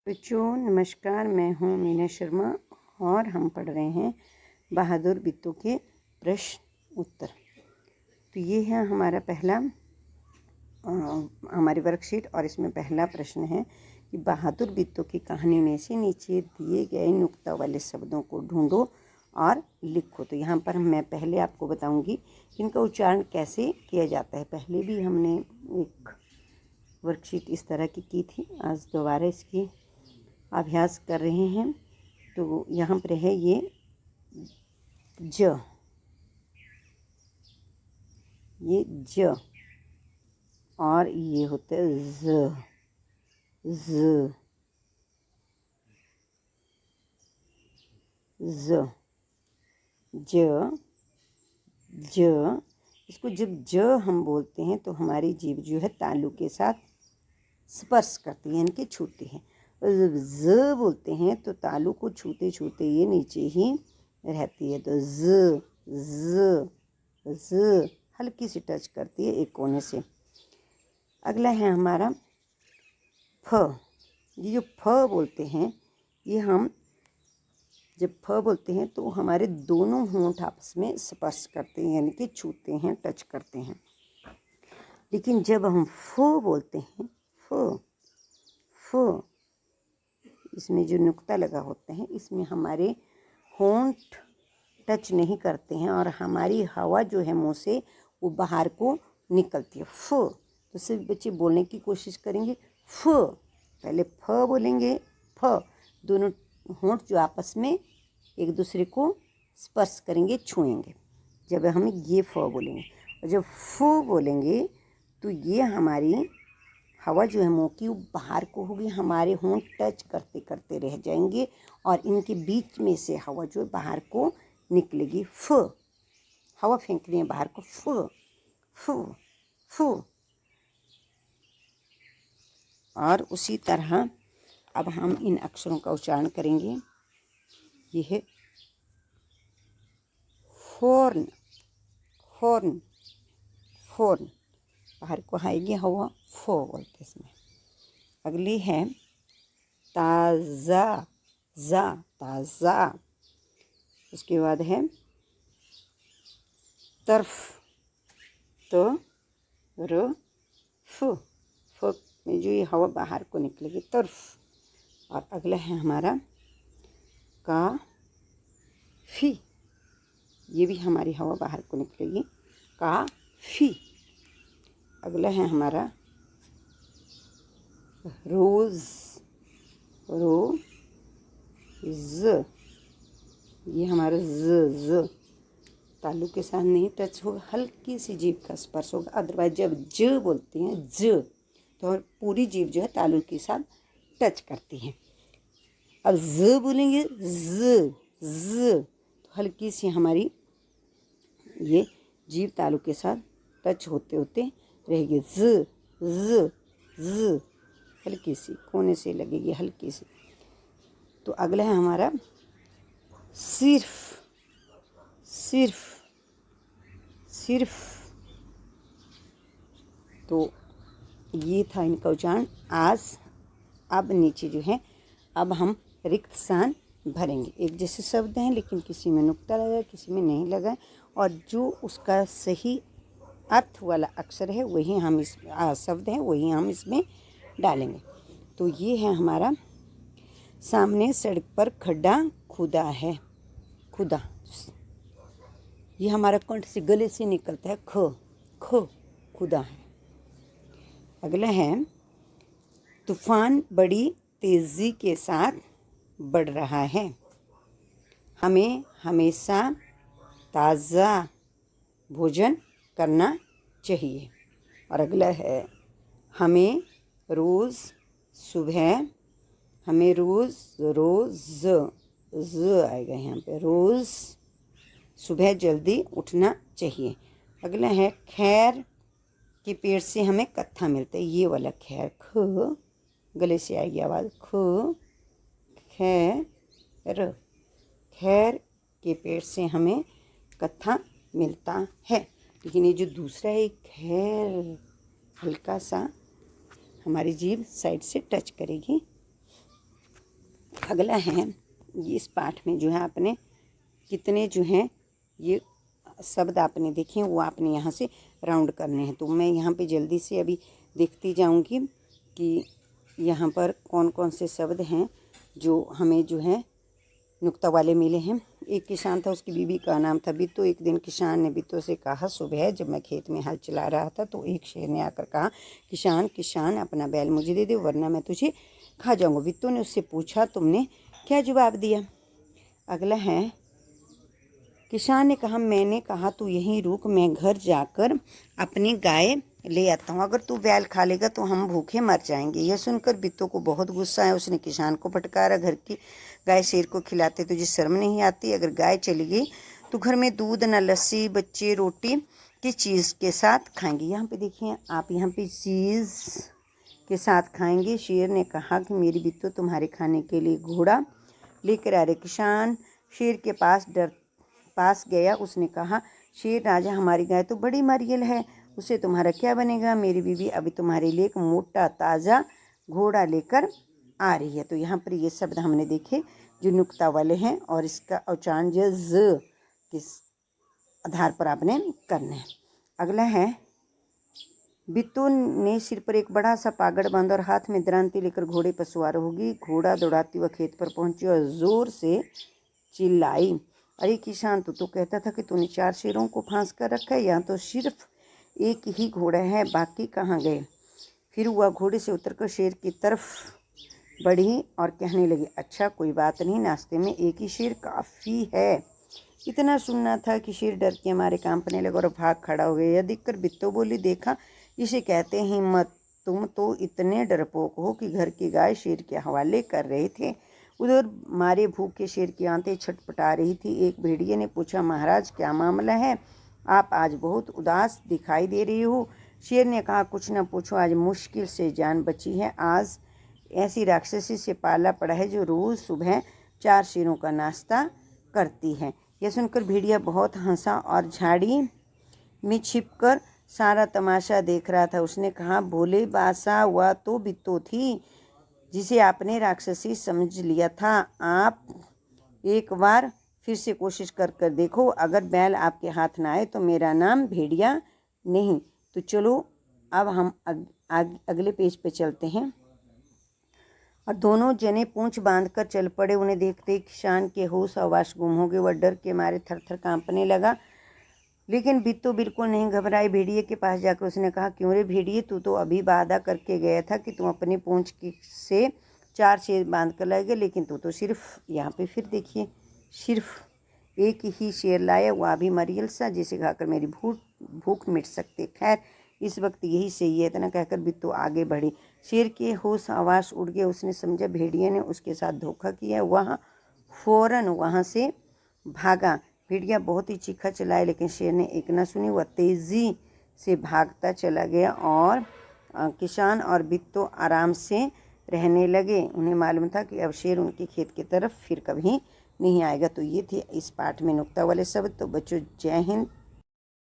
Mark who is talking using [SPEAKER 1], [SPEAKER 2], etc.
[SPEAKER 1] बच्चों नमस्कार, मैं हूँ मीना शर्मा और हम पढ़ रहे हैं बहादुर बित्तू के प्रश्न उत्तर। तो ये है हमारा पहला हमारी वर्कशीट और इसमें पहला प्रश्न है कि बहादुर बित्तू की कहानी में से नीचे दिए गए नुक्ता वाले शब्दों को ढूंढो और लिखो। तो यहाँ पर मैं पहले आपको बताऊँगी कि इनका उच्चारण कैसे किया जाता है। पहले भी हमने एक वर्कशीट इस तरह की थी, आज दोबारा इसकी अभ्यास कर रहे हैं। तो यहाँ पर है ये ज, ये ज और ये होता है ज, ज, ज, ज, ज। इसको जब ज हम बोलते हैं तो हमारी जीभ जो है तालु के साथ स्पर्श करती है, यानी कि छूती है। और जब ज बोलते हैं तो तालु को छूते छूते ये नीचे ही रहती है। तो ज ज ज हल्की सी टच करती है एक कोने से। अगला है हमारा फ। ये जो फ बोलते हैं, ये हम जब फ बोलते हैं तो हमारे दोनों होंठ आपस में स्पर्श करते हैं, यानी कि छूते हैं, टच करते हैं। लेकिन जब हम फ बोलते हैं, फ फ इसमें जो नुक्ता लगा होता है, इसमें हमारे होंठ टच नहीं करते हैं और हमारी हवा जो है मुंह से वो बाहर को निकलती है। फ तो सभी बच्चे बोलने की कोशिश करेंगे। फ पहले फ बोलेंगे, फ दोनों होंठ जो आपस में एक दूसरे को स्पर्श करेंगे, छुएंगे, जब हम ये फ बोलेंगे। और जब फ बोलेंगे तो ये हमारी हवा जो है मुंह की वो बाहर को होगी, हमारे होंठ टच करते करते रह जाएंगे और इनके बीच में से हवा जो है बाहर को निकलेगी। फ हवा फेंक रही है बाहर को, फ फ फ। और उसी तरह अब हम इन अक्षरों का उच्चारण करेंगे। ये है हॉर्न, हॉर्न, हॉर्न, बाहर को आएगी हवा, फो बोलते इसमें। अगली है ताज़ा, जा, ताज़ा। उसके बाद है तर्फ, तो र फ, फ में जो ये हवा बाहर को निकलेगी, तर्फ। और अगला है हमारा काफ़ी, ये भी हमारी हवा बाहर को निकलेगी, काफ़ी। अगला है हमारा रोज़, रोज़, ये हमारा ज तालु के साथ नहीं टच होगा, हल्की सी जीभ का स्पर्श होगा। अदरवाइज जब ज बोलते हैं ज तो पूरी जीभ जो है तालु के साथ टच करती है। अब ज बोलेंगे ज तो हल्की सी हमारी ये जीभ तालु के साथ टच होते होते रहेगी। ज हल्की सी कोने से लगेगी, हल्की सी। तो अगला है हमारा सिर्फ, सिर्फ, सिर्फ। तो ये था इनका उच्चारण। आज अब नीचे जो है अब हम रिक्त स्थान भरेंगे। एक जैसे शब्द हैं लेकिन किसी में नुक्ता लगा, किसी में नहीं लगा, और जो उसका सही अर्थ वाला अक्षर है वही हम इस शब्द है वही हम इसमें डालेंगे। तो ये है हमारा सामने सड़क पर खड्डा खुदा है, खुदा, ये हमारा कंठ से गले से निकलता है, ख ख, खुदा है। अगला है तूफान बड़ी तेज़ी के साथ बढ़ रहा है, हमें हमेशा ताज़ा भोजन करना चाहिए। और अगला है हमें रोज़ सुबह, हमें रोज़ ज आएगा यहाँ पे, रोज़ सुबह जल्दी उठना चाहिए। अगला है खैर के पेड़ से हमें कत्था मिलता है, ये वाला खैर, ख गले से आएगी आवाज़, ख खैर, खैर के पेड़ से हमें कत्था मिलता है। लेकिन ये जो दूसरा है खैर, हल्का सा हमारी जीभ साइड से टच करेगी, अगला है इस पाठ में जो है आपने कितने जो हैं ये शब्द आपने देखे वो आपने यहाँ से राउंड करने हैं। तो मैं यहाँ पे जल्दी से अभी देखती जाऊँगी कि यहाँ पर कौन कौन से शब्द हैं जो हमें जो है नुक्ता वाले मिले हैं। एक किसान था, उसकी बीवी का नाम था बिट्टू। एक दिन किसान ने बिट्टू से कहा, सुबह जब मैं खेत में हल चला रहा था तो एक शेर ने आकर कहा, किसान किसान अपना बैल मुझे दे दे वरना मैं तुझे खा जाऊंगा। बिट्टू ने उससे पूछा, तुमने क्या जवाब दिया? अगला है, किसान ने कहा, मैंने कहा तू यहीं रुक, मैं घर जाकर अपनी गाय ले आता हूँ, अगर तू बैल खा लेगा तो हम भूखे मर जाएंगे। यह सुनकर बिट्टू को बहुत गुस्सा आया। उसने किसान को फटकारा, घर की गाय शेर को खिलाते तुझे शर्म नहीं आती? अगर गाय चली गई तो घर में दूध न लस्सी, बच्चे रोटी किस चीज़ के साथ खाएंगे? यहाँ पे देखिए आप, यहाँ पे चीज़ के साथ खाएंगे। शेर ने कहा कि मेरी बिट्टू तुम्हारे खाने के लिए घोड़ा लेकर आ रहे। किसान शेर के पास गया। उसने कहा, शेर राजा हमारी गाय तो बड़ी मरियल है, उसे तुम्हारा क्या बनेगा? मेरी बीवी अभी तुम्हारे लिए एक मोटा ताज़ा घोड़ा लेकर आ रही है। तो यहाँ पर ये शब्द हमने देखे जो नुक्ता वाले हैं और इसका उच्चारण जो ज किस आधार पर आपने करना है। अगला है, बिट्टू ने सिर पर एक बड़ा सा पागड़ बांधा और हाथ में दरांती लेकर घोड़े पर सवार होगी। घोड़ा दौड़ाती हुआ खेत पर पहुंची और जोर से चिल्लाई, अरे किसान, तू तो कहता था कि तूने 4 शेरों को फांस कर रखा है, यहाँ तो सिर्फ एक ही घोड़ा है, बाकी कहाँ गए? फिर वह घोड़े से उतरकर शेर की तरफ बढ़ी और कहने लगी, अच्छा कोई बात नहीं, नाश्ते में एक ही शेर काफ़ी है। इतना सुनना था कि शेर डर के मारे कांपने लगा और भाग खड़ा हो गया। यह देखकर बिट्टू बोली, देखा इसे कहते हैं हिम्मत, तुम तो इतने डरपोक हो कि घर की गाय शेर के हवाले कर रहे थे। उधर मारे भूखे शेर की आंतें छटपटा रही थी। एक भेड़िए ने पूछा, महाराज क्या मामला है, आप आज बहुत उदास दिखाई दे रही हो? शेर ने कहा, कुछ न पूछो, आज मुश्किल से जान बची है। आज ऐसी राक्षसी से पाला पड़ा है जो रोज़ सुबह 4 शेरों का नाश्ता करती है। यह सुनकर भेड़िया बहुत हंसा और झाड़ी में छिपकर सारा तमाशा देख रहा था। उसने कहा, भोले बासा, वह तो बिट्टू थी जिसे आपने राक्षसी समझ लिया था। आप एक बार फिर से कोशिश कर देखो, अगर बैल आपके हाथ ना आए तो मेरा नाम भेड़िया नहीं। तो चलो अब हम अगले पेज पे चलते हैं। और दोनों जने पूंछ बांधकर चल पड़े। उन्हें देखते ही किसान के होश हवास गुम हो गए। वह डर के मारे थर थर कांपने लगा, लेकिन बिट्टू बिल्कुल नहीं घबराई। भेड़िए के पास जाकर उसने कहा, क्यों रे भेड़िए, तू तो अभी वादा करके गया था कि तुम अपनी पूंछ से 4 शेर बांध कर लाएगा, लेकिन तू तो सिर्फ, यहाँ पे फिर देखिए, सिर्फ एक ही शेर लाया, वह भी मरियल सा, जिसे खाकर मेरी भूख मिट सकती। खैर इस वक्त यही सही है। इतना कहकर बिट्टू आगे बढ़ी। शेर के होश आवास उड़ गए। उसने समझा भेड़िए ने उसके साथ धोखा किया। वह फौरन वहाँ से भागा। भेड़िया बहुत ही चीखा चलाया, लेकिन शेर ने एक न सुनी। वह तेज़ी से भागता चला गया और किसान और बिट्टू आराम से रहने लगे। उन्हें मालूम था कि अब शेर उनके खेत की तरफ फिर कभी नहीं आएगा। तो ये थे इस पाठ में नुक्ता वाले शब्द। तो बच्चों, जय हिंद।